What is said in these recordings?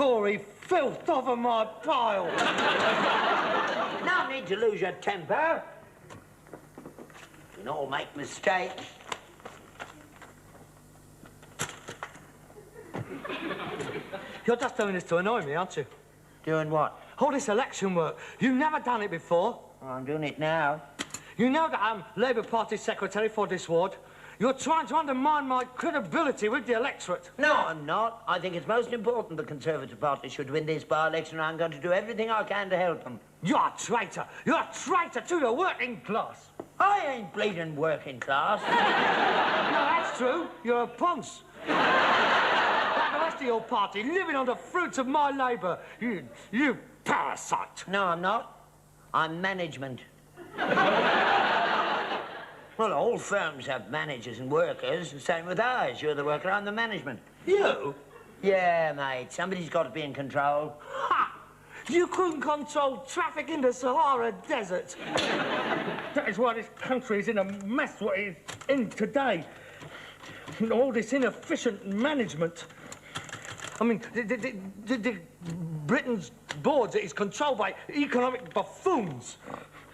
Tory filth off of my pile. No need to lose your temper. We can all make mistakes. You're just doing this to annoy me, aren't you? Doing what? All this election work. You've never done it before. Well, I'm doing it now. You know that I'm Labour Party secretary for this ward. You're trying to undermine my credibility with the electorate. No, I'm not. I think it's most important the Conservative Party should win this by-election, and I'm going to do everything I can to help them. You're a traitor. You're a traitor to the working class. I ain't bleeding working class. No, that's true. You're a ponce. Like the rest of your party, living on the fruits of my labour. You parasite. No, I'm not. I'm management. Well, all firms have managers and workers. The same with ours. You're the worker, I'm the management. You? Yeah, mate. Somebody's got to be in control. Ha! You couldn't control traffic in the Sahara Desert. That is why this country is in a mess what it is in today. And all this inefficient management. I mean, the Britain's boards is controlled by economic buffoons.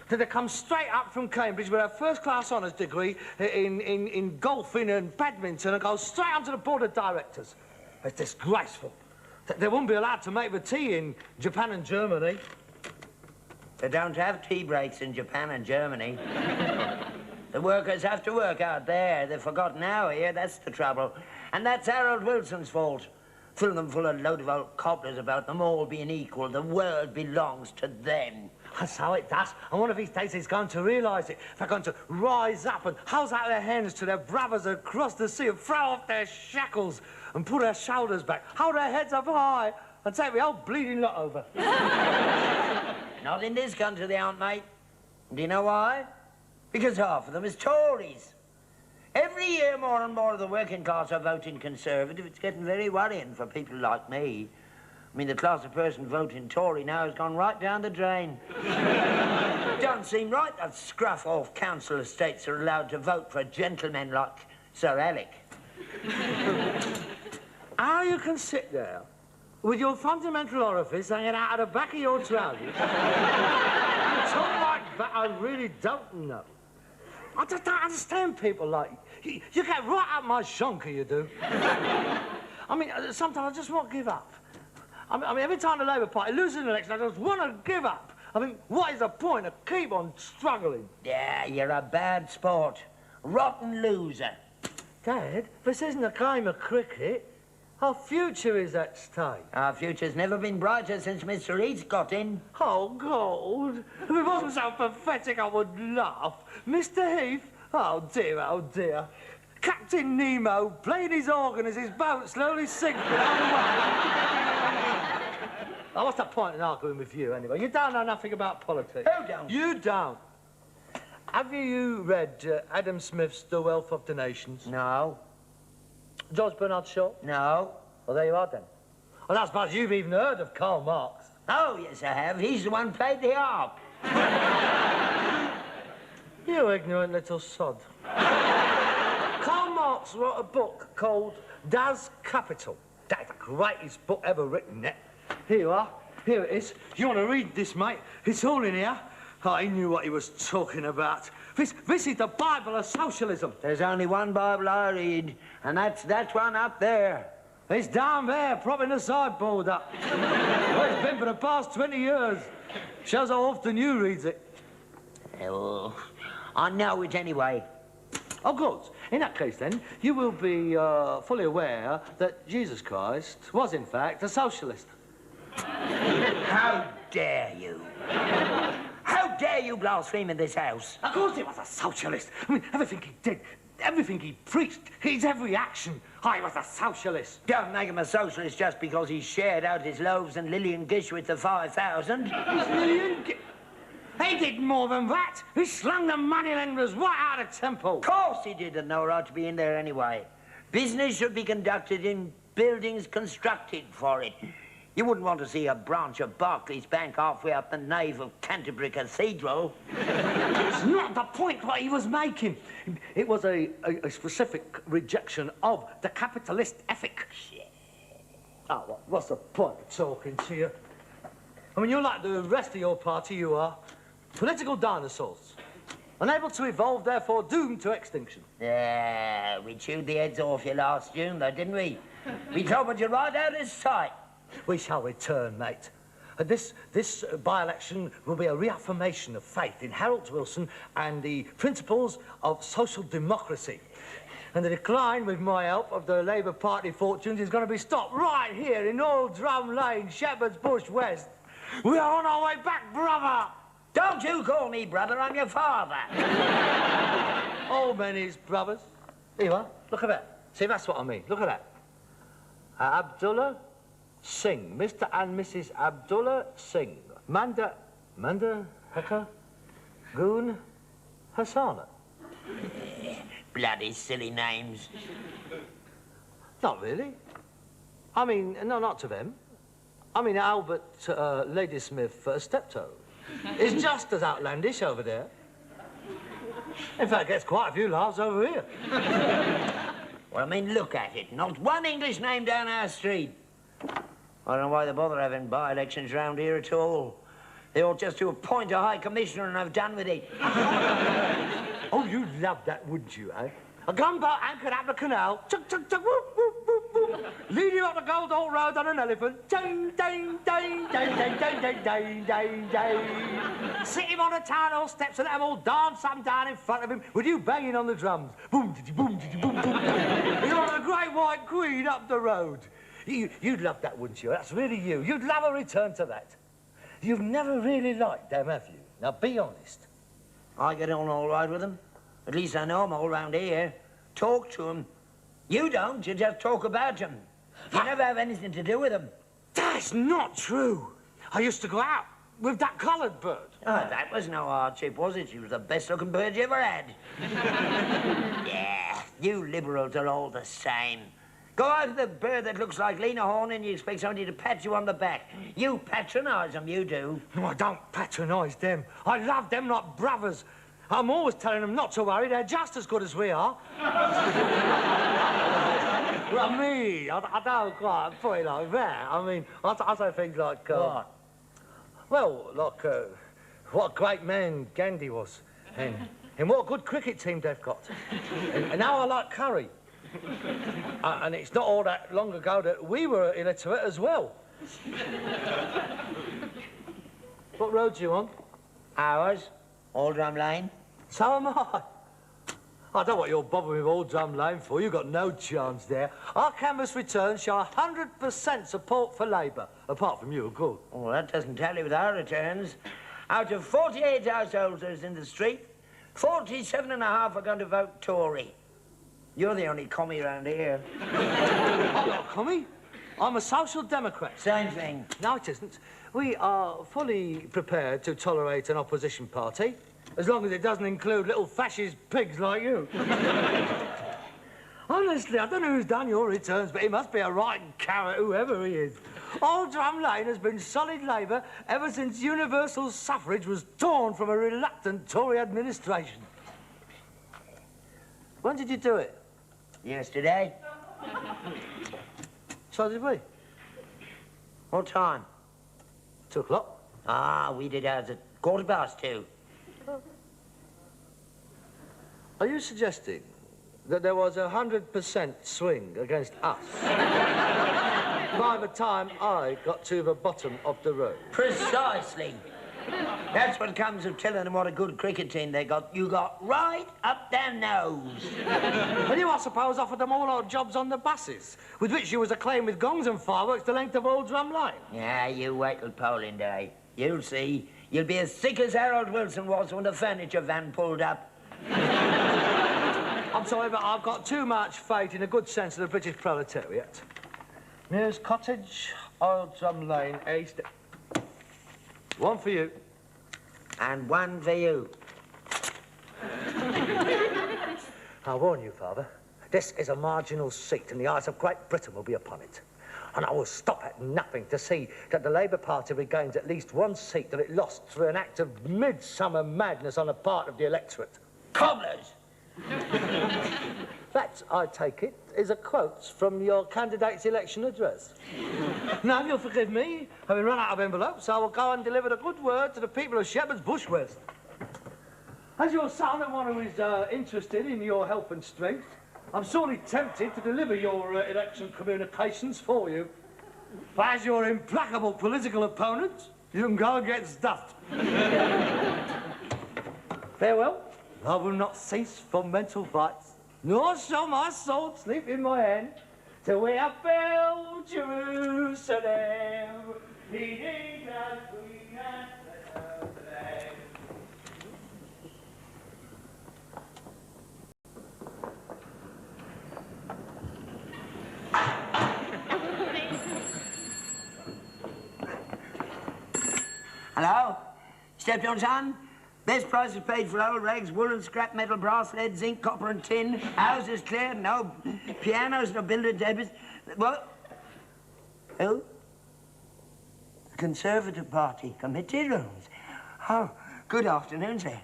They come straight up from Cambridge with a first-class honours degree in golfing and badminton and go straight onto the board of directors. It's disgraceful. They wouldn't be allowed to make the tea in Japan and Germany. They don't have tea breaks in Japan and Germany. The workers have to work out there. They've forgotten now here, that's the trouble. And that's Harold Wilson's fault. Fill them full of load of old cobblers about them all being equal. The world belongs to them. That's how it does. And one of these days he's going to realise it. They're going to rise up and house out their hands to their brothers across the sea and throw off their shackles and pull their shoulders back, hold their heads up high and take the whole bleeding lot over. Not in this country they aren't, mate. Do you know why? Because half of them is Tories. Every year more and more of the working class are voting Conservative. It's getting very worrying for people like me. I mean, the class of person voting Tory now has gone right down the drain. Don't seem right that scruff-off council estates are allowed to vote for gentlemen like Sir Alec. How you can sit there with your fundamental orifice hanging out of the back of your trousers and talk like that, I really don't know. I just don't understand people like you. You get right up my shonker, you do. I mean, sometimes I just want to give up. I mean, every time the Labour Party loses an election, I just want to give up. I mean, what is the point of keep on struggling? Yeah, you're a bad sport. Rotten loser. Dad, this isn't a game of cricket. Our future is at stake. Our future's never been brighter since Mr. Eads got in. Oh, God. If it wasn't so pathetic, I would laugh. Mr. Heath? Oh, dear, oh, dear. Captain Nemo playing his organ as his boat slowly sinks away. Oh, what's the point in arguing with you, anyway? You don't know nothing about politics. Who don't? You don't. Have you read Adam Smith's The Wealth of the Nations? No. George Bernard Shaw? No. Well, there you are, then. Well, I suppose you've even heard of Karl Marx. Oh, yes, I have. He's the one who played the harp. You ignorant little sod. Karl Marx wrote a book called Das Kapital. That's the greatest book ever written, eh? Here you are. Here it is. You want to read this, mate? It's all in here. Oh, he knew what he was talking about. This is the Bible of socialism. There's only one Bible I read, and that's that one up there. It's down there, propping the sideboard up. Well, it's been for the past 20 years. Shows how often you read it. Oh, I know it anyway. Oh, good. In that case, then, you will be fully aware that Jesus Christ was, in fact, a socialist. How dare you? How dare you blaspheme in this house? Of course he was a socialist. I mean, everything he did, everything he preached, his every action, he was a socialist. Don't make him a socialist just because he shared out his loaves and Lillian Gish with the 5,000. Lillian Gish? He did more than that. He slung the moneylenders right out of Temple. Of course he did, and no right to be in there anyway. Business should be conducted in buildings constructed for it. You wouldn't want to see a branch of Barclays Bank halfway up the nave of Canterbury Cathedral. It's not the point what he was making. It was a specific rejection of the capitalist ethic. Oh, what's the point of talking to you? I mean, you're like the rest of your party, you are. Political dinosaurs. Unable to evolve, therefore doomed to extinction. Yeah, we chewed the heads off you last June, though, didn't we? We troubled you right out of sight. We shall return, mate. This by-election will be a reaffirmation of faith in Harold Wilson and the principles of social democracy. And the decline, with my help, of the Labour Party fortunes is going to be stopped right here in Old Drum Lane, Shepherd's Bush West. We are on our way back, brother! Don't you call me brother, I'm your father. All men is brothers. Here you are, look at that. See, that's what I mean, look at that. Abdullah Singh, Mr. and Mrs. Abdullah Singh. Manda Heka, Goon Hassana. Bloody silly names. Not really. I mean, no, not to them. I mean, Albert Ladysmith Steptoe is just as outlandish over there. In fact, gets quite a few laughs over here. Well, I mean, look at it. Not one English name down our street. I don't know why they bother having by-elections round here at all. They ought just to appoint a high commissioner and have done with it. Oh, you'd love that, wouldn't you, eh? A gunboat anchored up the canal, chug, chug, chug, whoop, whoop, whoop, whoop, leading up the Goldhall Road on an elephant, dang, dang, dang, dang, dang, dang, dang, dang, dang, dang. Sit him on the town hall steps and let them all dance up and down in front of him with you banging on the drums. Boom, diddy, boom, diddy, boom, boom. You're on the Great White Queen up the road. You'd love that, wouldn't you? That's really you. You'd love a return to that. You've never really liked them, have you? Now, be honest. I get on all right with them. At least I know them all round here. Talk to them. You don't, you just talk about them. You never have anything to do with them. That's not true. I used to go out with that coloured bird. Oh, that was no hardship, was it? She was the best-looking bird you ever had. Yeah, you Liberals are all the same. Go out with a bird that looks like Lena Horne and you expect somebody to pat you on the back. You patronise them, you do. No, I don't patronise them. I love them like brothers. I'm always telling them not to worry, they're just as good as we are. Well, me, I don't quite put it like that. I mean, I say things like... What? Well, like, what a great man Gandhi was. And what a good cricket team they've got. And now I like curry. And it's not all that long ago that we were illiterate as well. What road's you on? Ours? Old Drum Lane? So am I. I don't know what you're bothering with Old Drum Lane for. You've got no chance there. Our canvass returns show 100% support for Labour, apart from you, of course. Well, that doesn't tally with our returns. Out of 48 householders in the street, 47.5 are going to vote Tory. You're the only commie around here. I'm not a commie. I'm a social democrat. Same thing. No, it isn't. We are fully prepared to tolerate an opposition party, as long as it doesn't include little fascist pigs like you. Honestly, I don't know who's done your returns, but he must be a right carrot, whoever he is. Old Drum Lane has been solid Labour ever since universal suffrage was torn from a reluctant Tory administration. When did you do it? Yesterday. So did we. What time? 2 o'clock. Ah, we did ours at 2:15. Are you suggesting that there was a 100% swing against us by the time I got to the bottom of the road? Precisely. That's what comes of telling them what a good cricket team they got. You got right up their nose. And you, I suppose, offered them all odd jobs on the buses, with which you was acclaimed with gongs and fireworks the length of Old Drum Lane. Yeah, you wait till polling day. You'll see. You'll be as sick as Harold Wilson was when the furniture van pulled up. I'm sorry, but I've got too much faith in the good sense of the British proletariat. Mears Cottage, Old Drum Lane, East. One for you. And one for you. I warn you, Father, this is a marginal seat and the eyes of Great Britain will be upon it. And I will stop at nothing to see that the Labour Party regains at least one seat that it lost through an act of midsummer madness on the part of the electorate. Cobblers! That, I take it, is a quote from your candidate's election address. Now, you'll forgive me, having run out of envelopes, I will go and deliver the good word to the people of Shepherd's Bush West. As your son and one who is interested in your health and strength, I'm sorely tempted to deliver your election communications for you. But as your implacable political opponent, you can go and get stuffed. Farewell. I will not cease from mental fights, nor shall my soul sleep in my hand, till we have built Jerusalem, leading as Queen and Bethlehem. Hello? Steptoe, son? Best prices paid for old rags, woolen, scrap metal, brass, lead, zinc, copper and tin. Houses cleared, no pianos, no building tables. What? Who? The Conservative Party committee rooms. Oh, good afternoon, sir.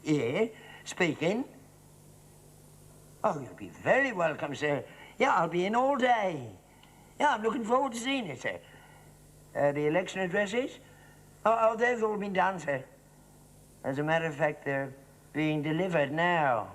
Yeah, speaking. Oh, you'll be very welcome, sir. Yeah, I'll be in all day. Yeah, I'm looking forward to seeing you, sir. The election addresses? Oh, they've all been done, sir. As a matter of fact, they're being delivered now.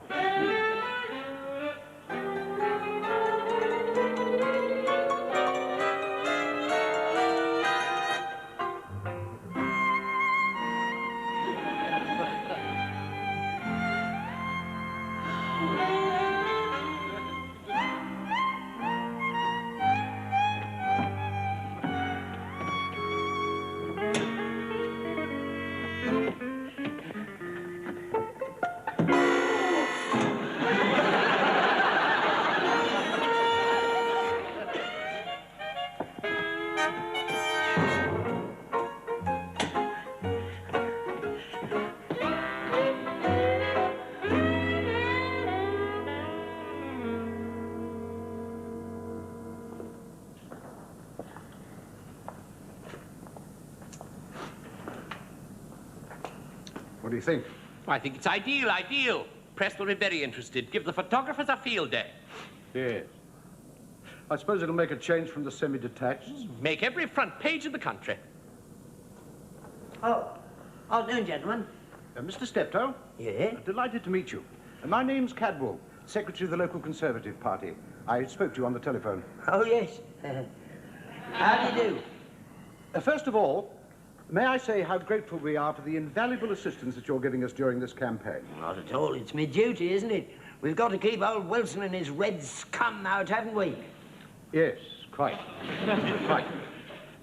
What do you think? I think it's ideal, ideal. Press will be very interested. Give the photographers a field day. Yes. I suppose it'll make a change from the semi-detached. Make every front page of the country. Oh, afternoon, gentlemen. Mr. Steptoe? Yeah? Delighted to meet you. My name's Cadwell, Secretary of the local Conservative Party. I spoke to you on the telephone. Oh, yes. How do you do? First of all, may I say how grateful we are for the invaluable assistance that you're giving us during this campaign. Not at all. It's my duty, isn't it? We've got to keep old Wilson and his red scum out, haven't we? Yes, quite. Quite.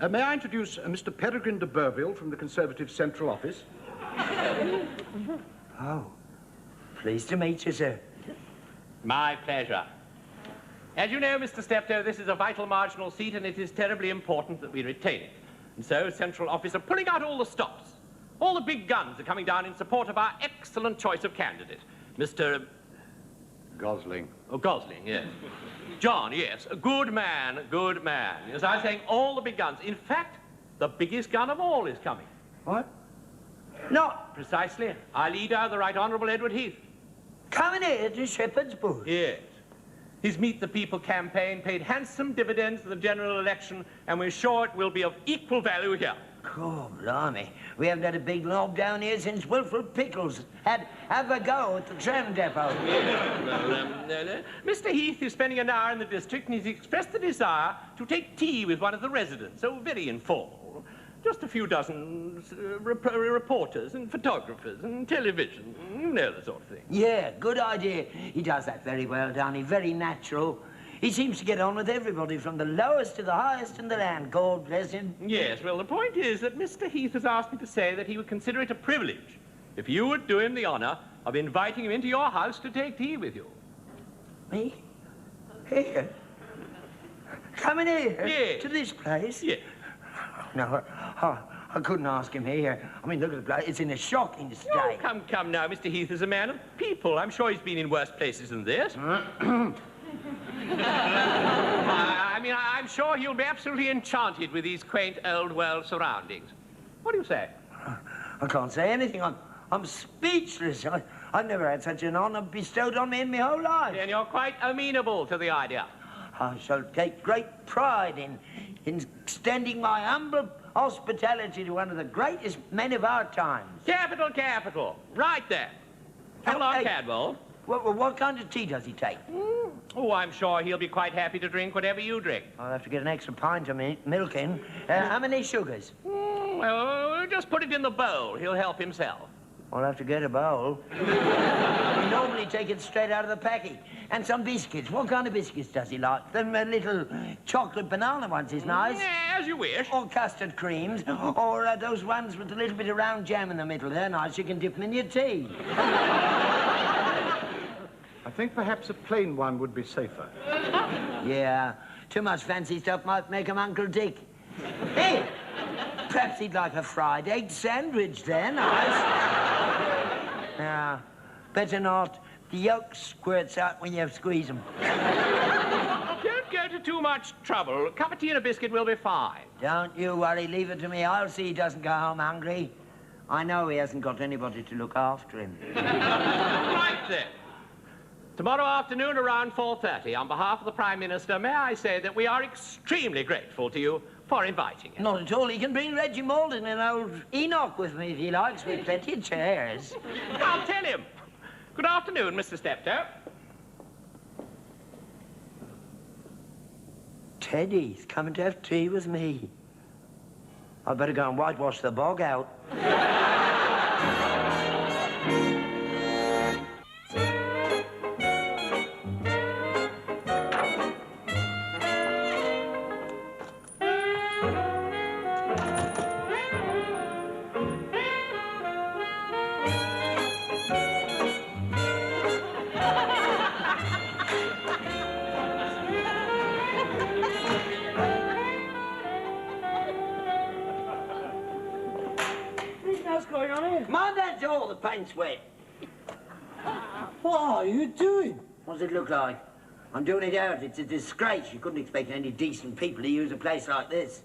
May I introduce Mr. Peregrine de Burville from the Conservative Central Office? Oh, pleased to meet you, sir. My pleasure. As you know, Mr. Steptoe, this is a vital marginal seat, and it is terribly important that we retain it. And so, Central Office are pulling out all the stops. All the big guns are coming down in support of our excellent choice of candidate, Mr. Gosling. Oh, Gosling, yes. John, yes. A good man, good man. As I was saying, all the big guns. In fact, the biggest gun of all is coming. What? Not Precisely. Our leader, the Right Honourable Edward Heath. coming here to Shepherd's Bush. Yes. His Meet the People campaign paid handsome dividends in the general election, and we're sure it will be of equal value here. Oh, blimey. We haven't had a big knob down here since Wilfred Pickles had a go at the tram depot. Well, Mr. Heath is spending an hour in the district, and he's expressed the desire to take tea with one of the residents, so very informal. Just a few dozen reporters and photographers and television, you know, the sort of thing. Yeah, good idea. He does that very well, Donny. Very natural. He seems to get on with everybody, from the lowest to the highest in the land. God bless him. Yes, well, the point is that Mr. Heath has asked me to say that he would consider it a privilege if you would do him the honour of inviting him into your house to take tea with you. Me? Here? Coming here? Yes. To this place? Yes. No, I couldn't ask him here. I mean, look at the place. It's in a shocking state. Oh, come now. Mr. Heath is a man of people. I'm sure he's been in worse places than this. I'm sure he'll be absolutely enchanted with these quaint old world surroundings. What do you say? I can't say anything. I'm speechless. I've never had such an honour bestowed on me in my whole life. And you're quite amenable to the idea. I shall take great pride in extending my humble hospitality to one of the greatest men of our times. Capital, capital. Right there. Come along, Hey. Cadwell. What kind of tea does he take? Oh, I'm sure he'll be quite happy to drink whatever you drink. I'll have to get an extra pint of milk in. How many sugars? Well, just put it in the bowl. He'll help himself. I'll have to get a bowl. We normally take it straight out of the packet. And some biscuits. What kind of biscuits does he like? Them little chocolate banana ones is nice. Yeah, as you wish. Or custard creams. Or those ones with a little bit of round jam in the middle. They're nice. You can dip them in your tea. I think perhaps a plain one would be safer. Yeah. Too much fancy stuff might make him Uncle Dick. Hey! Perhaps he'd like a fried egg sandwich then. Nah, better not. The yolk squirts out when you squeeze them. Don't go to too much trouble. A cup of tea and a biscuit will be fine. Don't you worry. Leave it to me. I'll see he doesn't go home hungry. I know he hasn't got anybody to look after him. Right then. Tomorrow afternoon around 4:30, on behalf of the Prime Minister, may I say that we are extremely grateful to you for inviting him. Not at all. He can bring Reggie Malden and old Enoch with me if he likes, with plenty of chairs. I'll tell him. Good afternoon, Mr. Steptoe. Teddy's coming to have tea with me. I'd better go and whitewash the bog out. What's going on here? Mind that door, the paint's wet. What are you doing? What does it look like? I'm doing it out. It's a disgrace. You couldn't expect any decent people to use a place like this.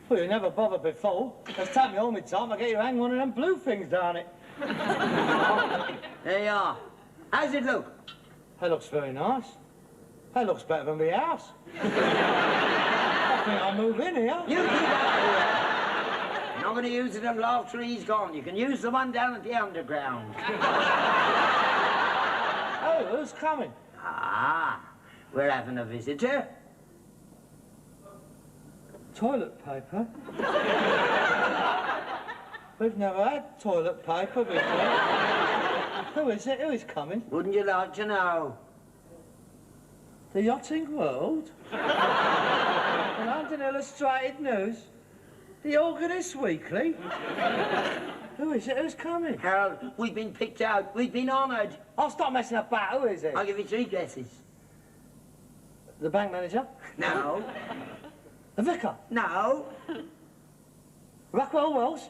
Well, you never bothered before. It's time you hold me time, I get you to hang one of them blue things down it. There you are. How's it look? That looks very nice. That looks better than my house. I think I'll move in here. You keep out here. You're not going to use it until after he's gone. You can use the one down at the underground. Oh, who's coming? Ah, we're having a visitor. Toilet paper? We've never had toilet paper before. Who is it? Who is coming? Wouldn't you like to know? The Yachting World? The London Illustrated News? The Organist Weekly? Who is it? Who's coming? Harold, we've been picked out. We've been honoured. I'll stop messing about. Who is it? I'll give you 3 guesses. The bank manager? No. The vicar? No. Rockwell Wells?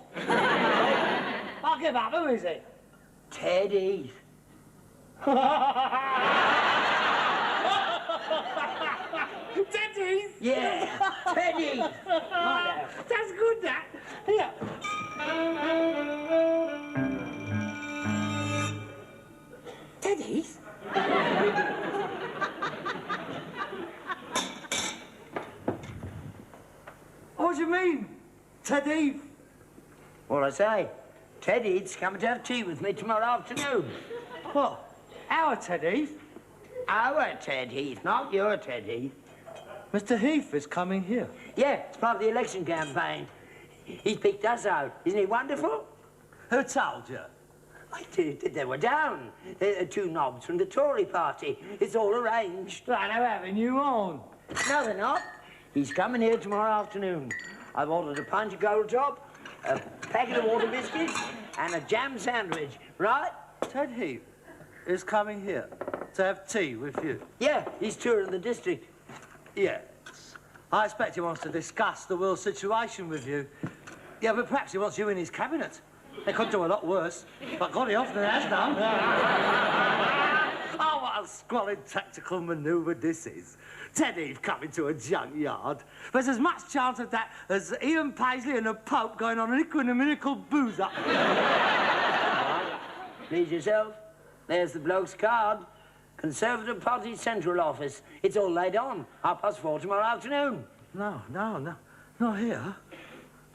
I'll give up. Who is it? Teddy. Teddy! Yeah, Teddy. That's good, that. Here. Teddy's? What do you mean, Teddy? What I say? Teddy's coming to have tea with me tomorrow afternoon. What? Our Teddy? Our Ted Heath, not your Ted Heath. Mr. Heath is coming here. Yeah, it's part of the election campaign. He's picked us out. Isn't he wonderful? Who told you? They were down. 2 knobs from the Tory party. It's all arranged. I know having you on. No, they're not. He's coming here tomorrow afternoon. I've ordered a pint of gold top, a packet of water biscuits, and a jam sandwich, right? Ted Heath is coming here to have tea with you. Yeah, he's touring the district. Yes. I expect he wants to discuss the world situation with you. Yeah, but perhaps he wants you in his cabinet. They could do a lot worse, but God, he often has done. Oh, what a squalid tactical manoeuvre this is. Ted Heath coming to a junkyard. There's as much chance of that as Ian Paisley and the Pope going on an equaniminical booze-up. Please yourself. There's the bloke's card. Conservative Party Central Office. It's all laid on. 4:30 tomorrow afternoon. No, not here.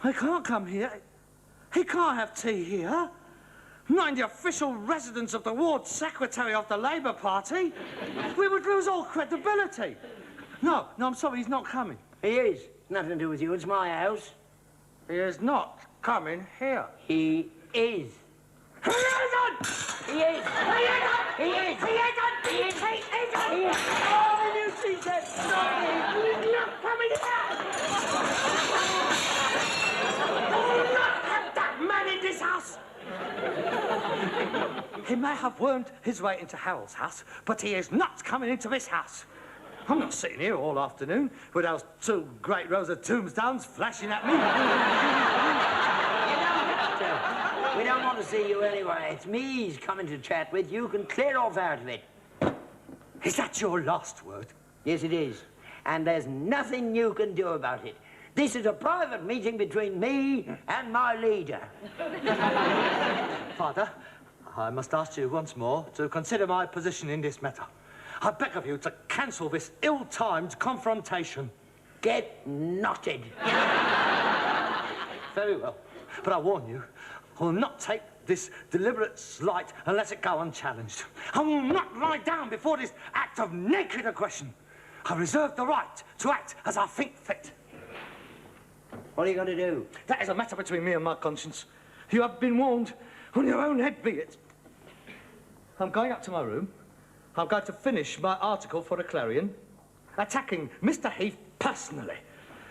He can't come here. He can't have tea here. Not in the official residence of the ward secretary of the Labour Party. We would lose all credibility. No, I'm sorry, he's not coming. He is. Nothing to do with you. It's my house. He is not coming here. He is. He isn't! He is. He is. He isn't! He is. He isn't! He is. Oh, you see that? He's not coming here! I will not have that man in this house! He may have wormed his way into Harold's house, but he is not coming into this house. I'm not sitting here all afternoon with those two great rows of tombstones flashing at me. We don't want to see you anyway. It's me he's coming to chat with. You can clear off out of it. Is that your last word? Yes, it is. And there's nothing you can do about it. This is a private meeting between me and my leader. Father, I must ask you once more to consider my position in this matter. I beg of you to cancel this ill-timed confrontation. Get knotted. Very well. But I warn you, I will not take this deliberate slight and let it go unchallenged. I will not lie down before this act of naked aggression. I reserve the right to act as I think fit. What are you going to do? That is a matter between me and my conscience. You have been warned. On your own head be it. I'm going up to my room. I'm going to finish my article for the Clarion, attacking Mr. Heath personally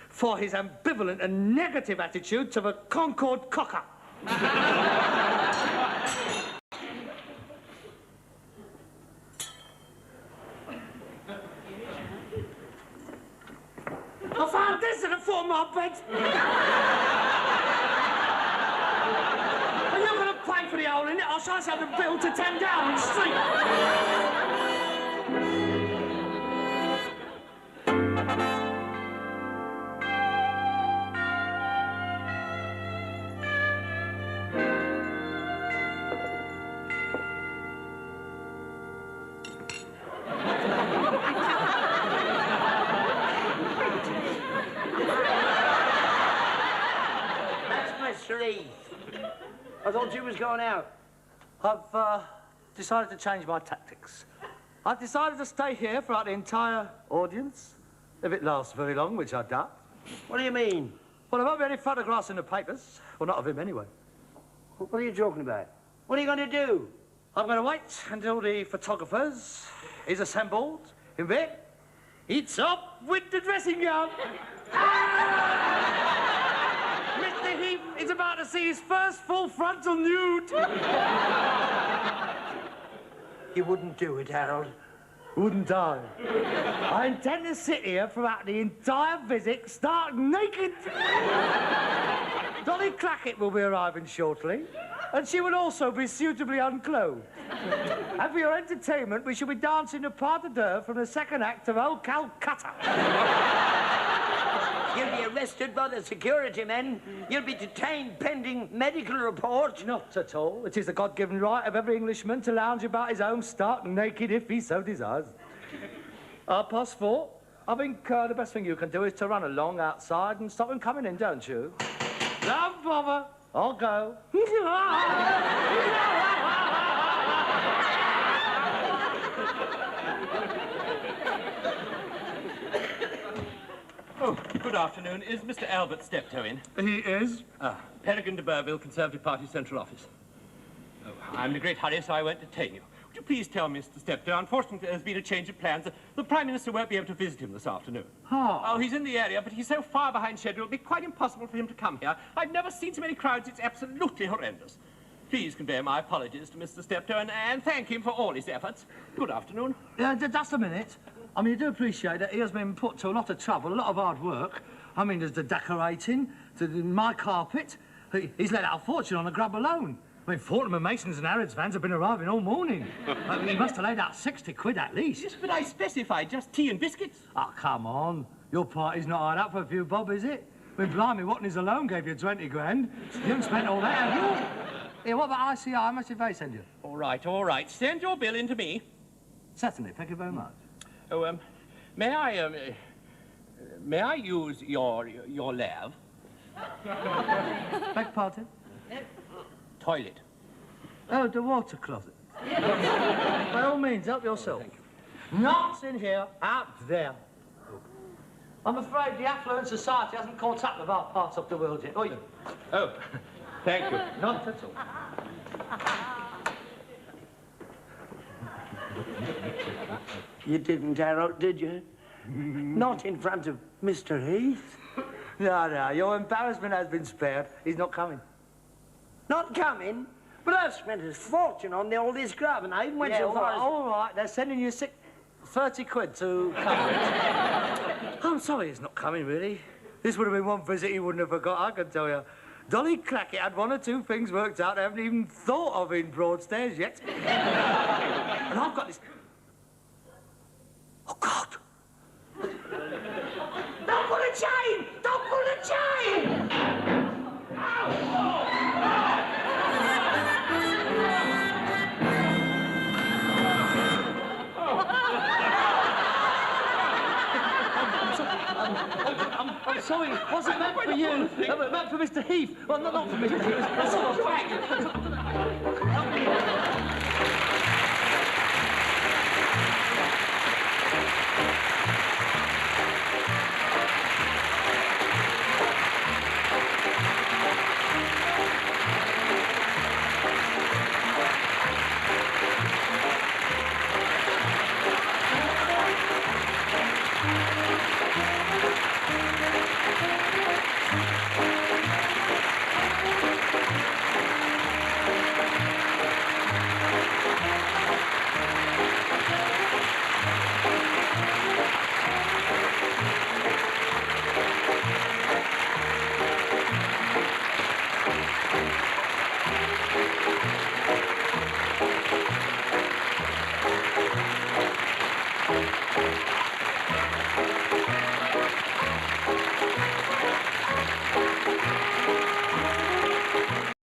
for his ambivalent and negative attitude to the Concord cocker. I found this in the foot of my bed. Are you going to pay for the hole in it, or shall I have the bill to 10 Downing Street? I thought you was going out. I've decided to change my tactics. I've decided to stay here throughout the entire audience, if it lasts very long, which I doubt. What do you mean? Well, there won't be any photographs in the papers. Well, not of him anyway. What are you talking about? What are you going to do? I'm going to wait until the photographers is assembled. In bed, it's up with the dressing gown. Mr. Heath is about to see his first full frontal nude. You wouldn't do it, Harold. Wouldn't I? I intend to sit here throughout the entire visit, stark naked. Dolly Clackett will be arriving shortly, and she will also be suitably unclothed. And for your entertainment, we shall be dancing the pas de deux from the second act of Old Calcutta. You'll be arrested by the security men. You'll be detained pending medical report. Not at all. It is the God-given right of every Englishman to lounge about his home stark naked if he so desires. 4:30. I think the best thing you can do is to run along outside and stop him coming in, don't you? Don't bother. I'll go. Oh, good afternoon. Is Mr. Albert Steptoe in? He is. Peregrine de Burville, Conservative Party Central Office. Oh, I'm in a great hurry, so I won't detain you. Would you please tell Mr. Steptoe, unfortunately, there's been a change of plans. The Prime Minister won't be able to visit him this afternoon. Oh, he's in the area, but he's so far behind schedule, it'll be quite impossible for him to come here. I've never seen so many crowds. It's absolutely horrendous. Please convey my apologies to Mr. Steptoe and thank him for all his efforts. Good afternoon. Just a minute. I mean, you do appreciate that he has been put to a lot of trouble, a lot of hard work. I mean, there's the decorating, my carpet. He's let out a fortune on the grub alone. I mean, Fortnum and Masons and Harrods vans have been arriving all morning. I mean, he must have laid out 60 quid at least. Yes, but I specified just tea and biscuits. Oh, come on. Your party's not hard up for a few bob, is it? I mean, blimey, Watney's alone gave you 20 grand. You haven't spent all that, have you? Yeah, what about ICI? How much did they send you? All right, all right. Send your bill in to me. Certainly, thank you very much. Oh, may I use your lab? Beg pardon? Toilet. Oh, the water closet. By all means, help yourself. Thank you. Not in here, out there. I'm afraid the affluent society hasn't caught up with our part of the world yet. Oh, Oh, thank you. not at all. You didn't, Harold, did you? Not in front of Mr. Heath. No, your embarrassment has been spared. He's not coming. Not coming? But I've spent a fortune on all this grub, and I even went so far as... all right. They're sending you 30 quid to cover it. I'm sorry he's not coming, really. This would have been one visit he wouldn't have forgot, I can tell you. Dolly Clackett had one or two things worked out I haven't even thought of in Broadstairs yet. And I've got this... Oh, God! Don't pull a chain! Don't pull a chain! I'm sorry, it wasn't meant for you. It was meant for Mr. Heath. Well, not for Mr. Heath. It was for a fact.